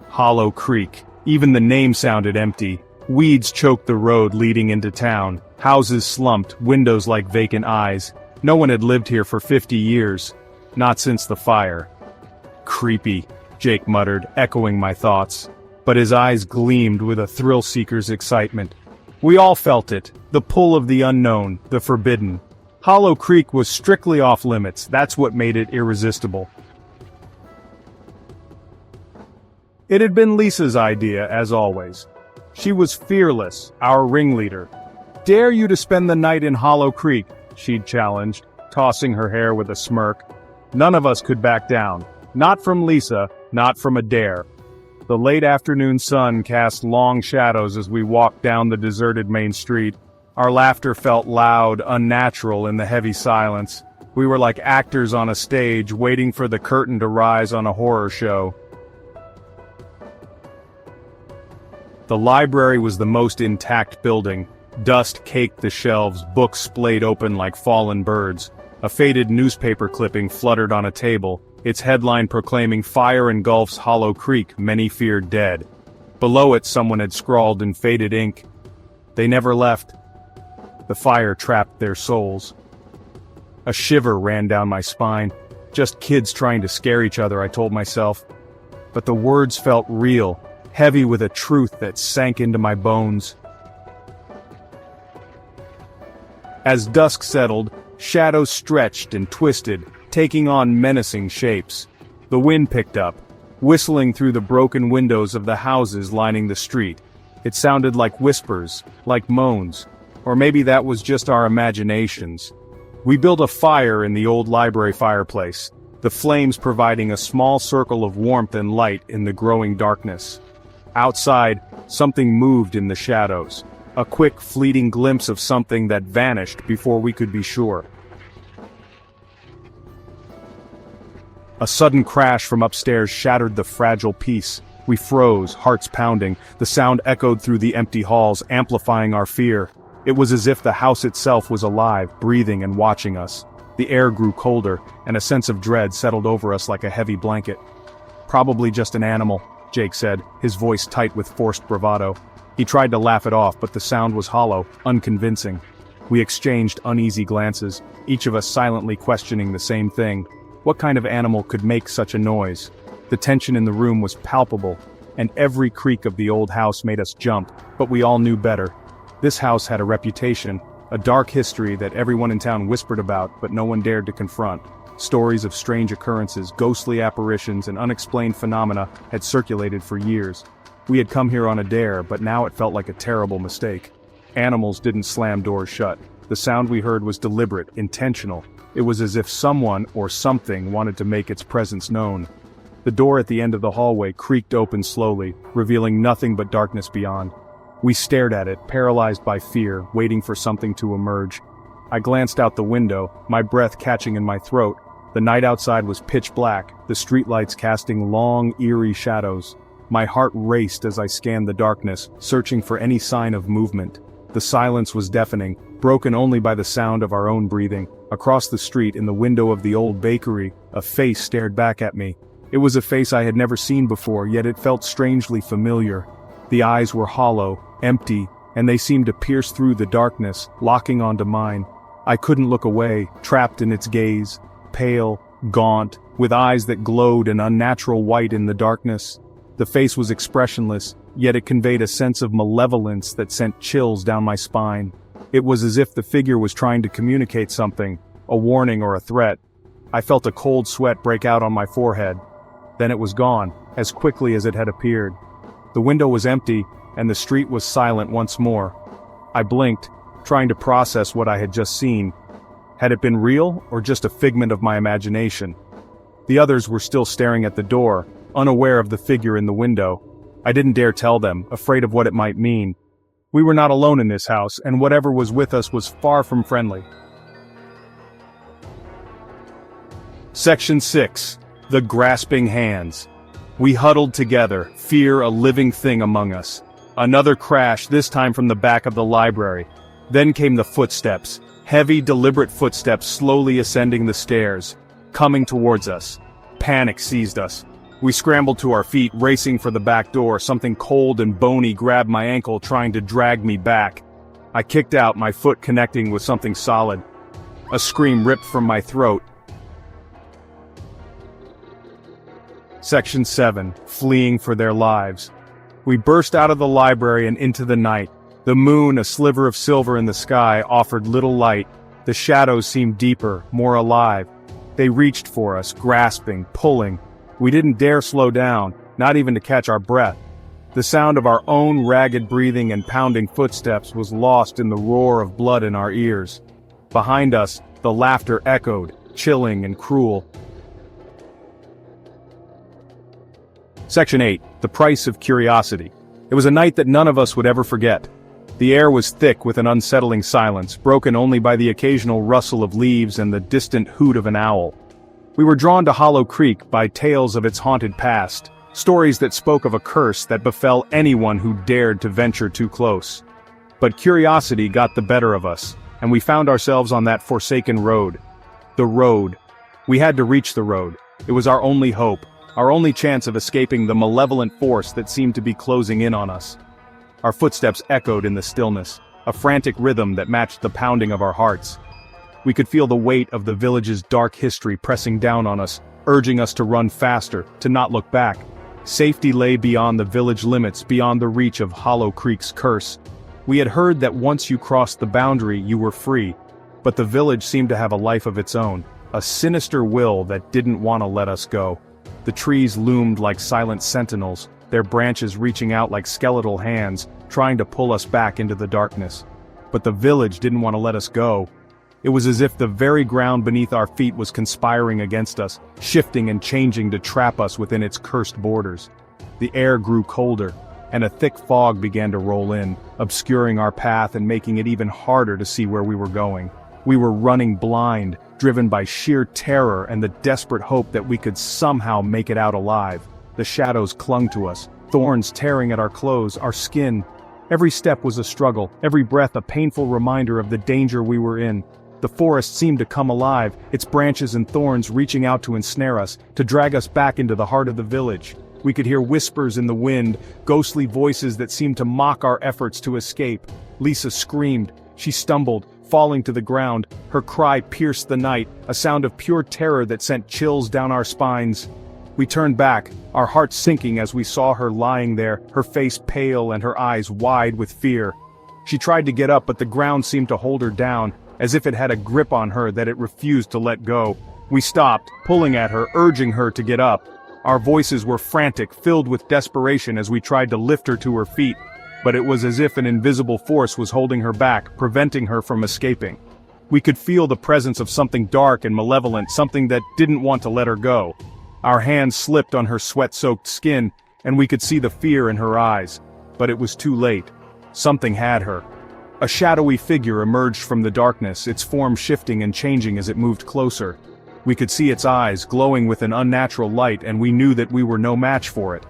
Hollow Creek. Even the name sounded empty. Weeds choked the road leading into town. Houses slumped, windows like vacant eyes. No one had lived here for 50 years. Not since the fire. Creepy, Jake muttered, echoing my thoughts. But his eyes gleamed with a thrill-seeker's excitement. We all felt it, the pull of the unknown, the forbidden. Hollow Creek was strictly off-limits, that's what made it irresistible. It had been Lisa's idea, as always. She was fearless, our ringleader. "Dare you to spend the night in Hollow Creek," she'd challenged, tossing her hair with a smirk. None of us could back down. Not from Lisa, not from a dare. The late afternoon sun cast long shadows as we walked down the deserted main street. Our laughter felt loud, unnatural in the heavy silence. We were like actors on a stage waiting for the curtain to rise on a horror show. The library was the most intact building. Dust caked the shelves, books splayed open like fallen birds. A faded newspaper clipping fluttered on a table, its headline proclaiming "Fire engulfs Hollow Creek, many feared dead." Below it someone had scrawled in faded ink, "They never left. The fire trapped their souls." A shiver ran down my spine. Just kids trying to scare each other, I told myself. But the words felt real, heavy with a truth that sank into my bones. As dusk settled, shadows stretched and twisted, taking on menacing shapes. The wind picked up, whistling through the broken windows of the houses lining the street. It sounded like whispers, like moans, or maybe that was just our imaginations. We built a fire in the old library fireplace, the flames providing a small circle of warmth and light in the growing darkness. Outside, something moved in the shadows, a quick, fleeting glimpse of something that vanished before we could be sure. A sudden crash from upstairs shattered the fragile peace. We froze, hearts pounding. The sound echoed through the empty halls, amplifying our fear. It was as if the house itself was alive, breathing and watching us. The air grew colder, and a sense of dread settled over us like a heavy blanket. "Probably just an animal," Jake said, his voice tight with forced bravado. He tried to laugh it off, but the sound was hollow, unconvincing. We exchanged uneasy glances, each of us silently questioning the same thing. What kind of animal could make such a noise? The tension in the room was palpable, and every creak of the old house made us jump, but we all knew better. This house had a reputation, a dark history that everyone in town whispered about, but no one dared to confront. Stories of strange occurrences, ghostly apparitions, and unexplained phenomena had circulated for years. We had come here on a dare, but now it felt like a terrible mistake. Animals didn't slam doors shut. The sound we heard was deliberate, intentional. It was as if someone or something wanted to make its presence known. The door at the end of the hallway creaked open slowly, revealing nothing but darkness beyond. We stared at it, paralyzed by fear, waiting for something to emerge. I glanced out the window, my breath catching in my throat. The night outside was pitch black, the streetlights casting long, eerie shadows. My heart raced as I scanned the darkness, searching for any sign of movement. The silence was deafening, broken only by the sound of our own breathing. Across the street, in the window of the old bakery, a face stared back at me. It was a face I had never seen before, yet it felt strangely familiar. The eyes were hollow, empty, and they seemed to pierce through the darkness, locking onto mine. I couldn't look away, trapped in its gaze, pale, gaunt, with eyes that glowed an unnatural white in the darkness. The face was expressionless, yet it conveyed a sense of malevolence that sent chills down my spine. It was as if the figure was trying to communicate something, a warning or a threat. I felt a cold sweat break out on my forehead. Then it was gone, as quickly as it had appeared. The window was empty, and the street was silent once more. I blinked, trying to process what I had just seen. Had it been real, or just a figment of my imagination? The others were still staring at the door, unaware of the figure in the window. I didn't dare tell them, afraid of what it might mean. We were not alone in this house, and whatever was with us was far from friendly. Section 6. The Grasping Hands. We huddled together, fear a living thing among us. Another crash, this time from the back of the library. Then came the footsteps, heavy, deliberate footsteps slowly ascending the stairs, coming towards us. Panic seized us. We scrambled to our feet, racing for the back door. Something cold and bony grabbed my ankle, trying to drag me back. I kicked out, my foot connecting with something solid. A scream ripped from my throat. Section 7. Fleeing for their lives. We burst out of the library and into the night. The moon, a sliver of silver in the sky, offered little light. The shadows seemed deeper, more alive. They reached for us, grasping, pulling. We didn't dare slow down, not even to catch our breath. The sound of our own ragged breathing and pounding footsteps was lost in the roar of blood in our ears. Behind us, the laughter echoed, chilling and cruel. Section 8. The Price of Curiosity. It was a night that none of us would ever forget. The air was thick with an unsettling silence, broken only by the occasional rustle of leaves and the distant hoot of an owl. We were drawn to Hollow Creek by tales of its haunted past, stories that spoke of a curse that befell anyone who dared to venture too close. But curiosity got the better of us, and we found ourselves on that forsaken road. The road. We had to reach the road. It was our only hope, our only chance of escaping the malevolent force that seemed to be closing in on us. Our footsteps echoed in the stillness, a frantic rhythm that matched the pounding of our hearts. We could feel the weight of the village's dark history pressing down on us, urging us to run faster, to not look back. Safety lay beyond the village limits, beyond the reach of Hollow Creek's curse. We had heard that once you crossed the boundary, you were free. But the village seemed to have a life of its own, a sinister will that didn't want to let us go. The trees loomed like silent sentinels, their branches reaching out like skeletal hands, trying to pull us back into the darkness. But the village didn't want to let us go. It was as if the very ground beneath our feet was conspiring against us, shifting and changing to trap us within its cursed borders. The air grew colder, and a thick fog began to roll in, obscuring our path and making it even harder to see where we were going. We were running blind, driven by sheer terror and the desperate hope that we could somehow make it out alive. The shadows clung to us, thorns tearing at our clothes, our skin. Every step was a struggle, every breath a painful reminder of the danger we were in. The forest seemed to come alive, its branches and thorns reaching out to ensnare us, to drag us back into the heart of the village. We could hear whispers in the wind, ghostly voices that seemed to mock our efforts to escape. Lisa screamed. She stumbled, falling to the ground. Her cry pierced the night, a sound of pure terror that sent chills down our spines. We turned back, our hearts sinking as we saw her lying there, her face pale and her eyes wide with fear. She tried to get up, but the ground seemed to hold her down, as if it had a grip on her that it refused to let go. We stopped, pulling at her, urging her to get up. Our voices were frantic, filled with desperation as we tried to lift her to her feet, but it was as if an invisible force was holding her back, preventing her from escaping. We could feel the presence of something dark and malevolent, something that didn't want to let her go. Our hands slipped on her sweat-soaked skin, and we could see the fear in her eyes. But it was too late. Something had her. A shadowy figure emerged from the darkness, its form shifting and changing as it moved closer. We could see its eyes glowing with an unnatural light, and we knew that we were no match for it.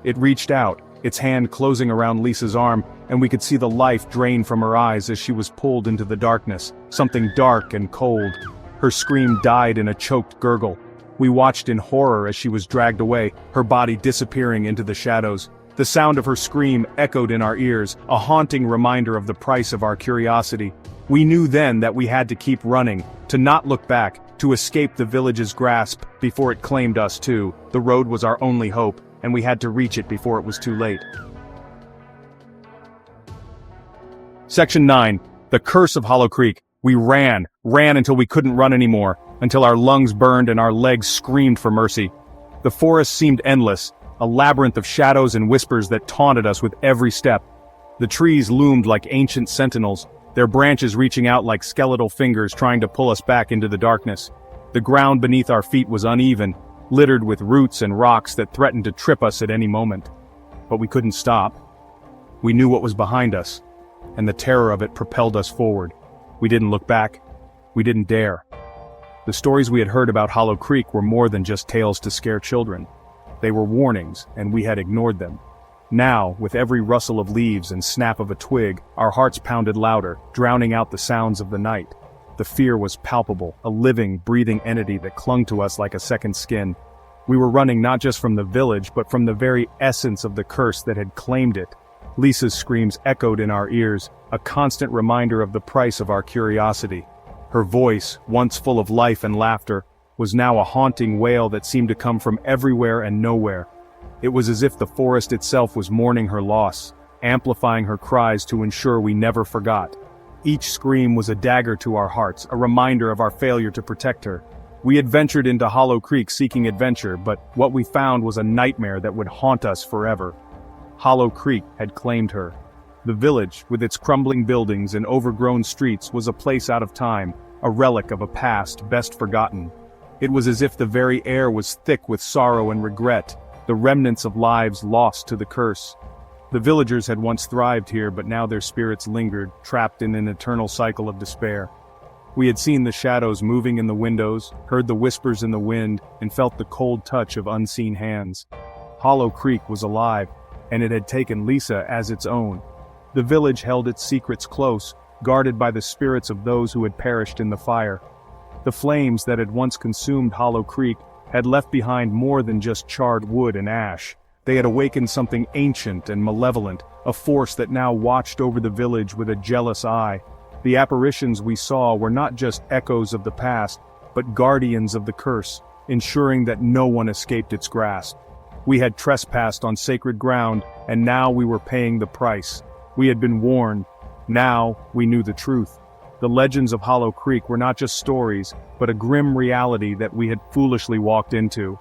It reached out, its hand closing around Lisa's arm, and we could see the life drain from her eyes as she was pulled into the darkness, something dark and cold. Her scream died in a choked gurgle. We watched in horror as she was dragged away, her body disappearing into the shadows. The sound of her scream echoed in our ears, a haunting reminder of the price of our curiosity. We knew then that we had to keep running, to not look back, to escape the village's grasp before it claimed us too. The road was our only hope, and we had to reach it before it was too late. Section 9. The Curse of Hollow Creek. We ran until we couldn't run anymore, until our lungs burned and our legs screamed for mercy. The forest seemed endless, a labyrinth of shadows and whispers that taunted us with every step. The trees loomed like ancient sentinels, their branches reaching out like skeletal fingers trying to pull us back into the darkness. The ground beneath our feet was uneven, littered with roots and rocks that threatened to trip us at any moment. But we couldn't stop. We knew what was behind us, and the terror of it propelled us forward. We didn't look back. We didn't dare. The stories we had heard about Hollow Creek were more than just tales to scare children. They were warnings, and we had ignored them. Now, with every rustle of leaves and snap of a twig, our hearts pounded louder, drowning out the sounds of the night. The fear was palpable, a living, breathing entity that clung to us like a second skin. We were running not just from the village but from the very essence of the curse that had claimed it. Lisa's screams echoed in our ears, a constant reminder of the price of our curiosity. Her voice, once full of life and laughter, was now a haunting wail that seemed to come from everywhere and nowhere. It was as if the forest itself was mourning her loss, amplifying her cries to ensure we never forgot. Each scream was a dagger to our hearts, a reminder of our failure to protect her. We had ventured into Hollow Creek seeking adventure, but what we found was a nightmare that would haunt us forever. Hollow Creek had claimed her. The village, with its crumbling buildings and overgrown streets, was a place out of time, a relic of a past best forgotten. It was as if the very air was thick with sorrow and regret, the remnants of lives lost to the curse. The villagers had once thrived here, but now their spirits lingered, trapped in an eternal cycle of despair. We had seen the shadows moving in the windows, heard the whispers in the wind, and felt the cold touch of unseen hands. Hollow Creek was alive, and it had taken Lisa as its own. The village held its secrets close, guarded by the spirits of those who had perished in the fire. The flames that had once consumed Hollow Creek had left behind more than just charred wood and ash. They had awakened something ancient and malevolent, a force that now watched over the village with a jealous eye. The apparitions we saw were not just echoes of the past, but guardians of the curse, ensuring that no one escaped its grasp. We had trespassed on sacred ground, and now we were paying the price. We had been warned. Now we knew the truth. The legends of Hollow Creek were not just stories, but a grim reality that we had foolishly walked into.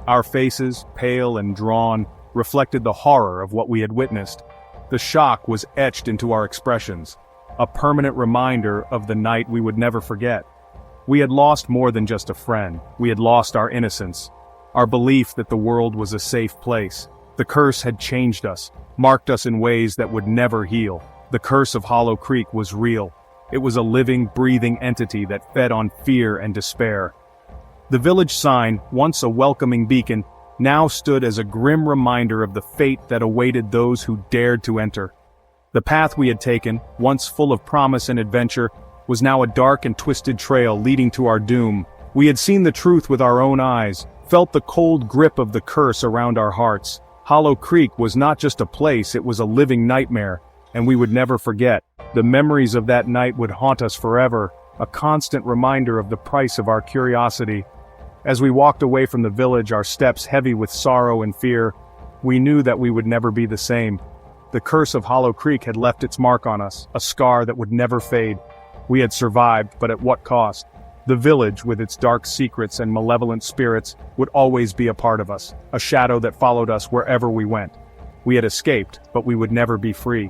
Our faces, pale and drawn, reflected the horror of what we had witnessed. The shock was etched into our expressions, a permanent reminder of the night we would never forget. We had lost more than just a friend. We had lost our innocence, our belief that the world was a safe place. The curse had changed us, marked us in ways that would never heal. The curse of Hollow Creek was real. It was a living, breathing entity that fed on fear and despair. The village sign, once a welcoming beacon, now stood as a grim reminder of the fate that awaited those who dared to enter. The path we had taken, once full of promise and adventure, was now a dark and twisted trail leading to our doom. We had seen the truth with our own eyes, felt the cold grip of the curse around our hearts. Hollow Creek was not just a place, it was a living nightmare, and we would never forget. The memories of that night would haunt us forever, a constant reminder of the price of our curiosity. As we walked away from the village, our steps heavy with sorrow and fear, we knew that we would never be the same. The curse of Hollow Creek had left its mark on us, a scar that would never fade. We had survived, but at what cost? The village, with its dark secrets and malevolent spirits, would always be a part of us, a shadow that followed us wherever we went. We had escaped, but we would never be free.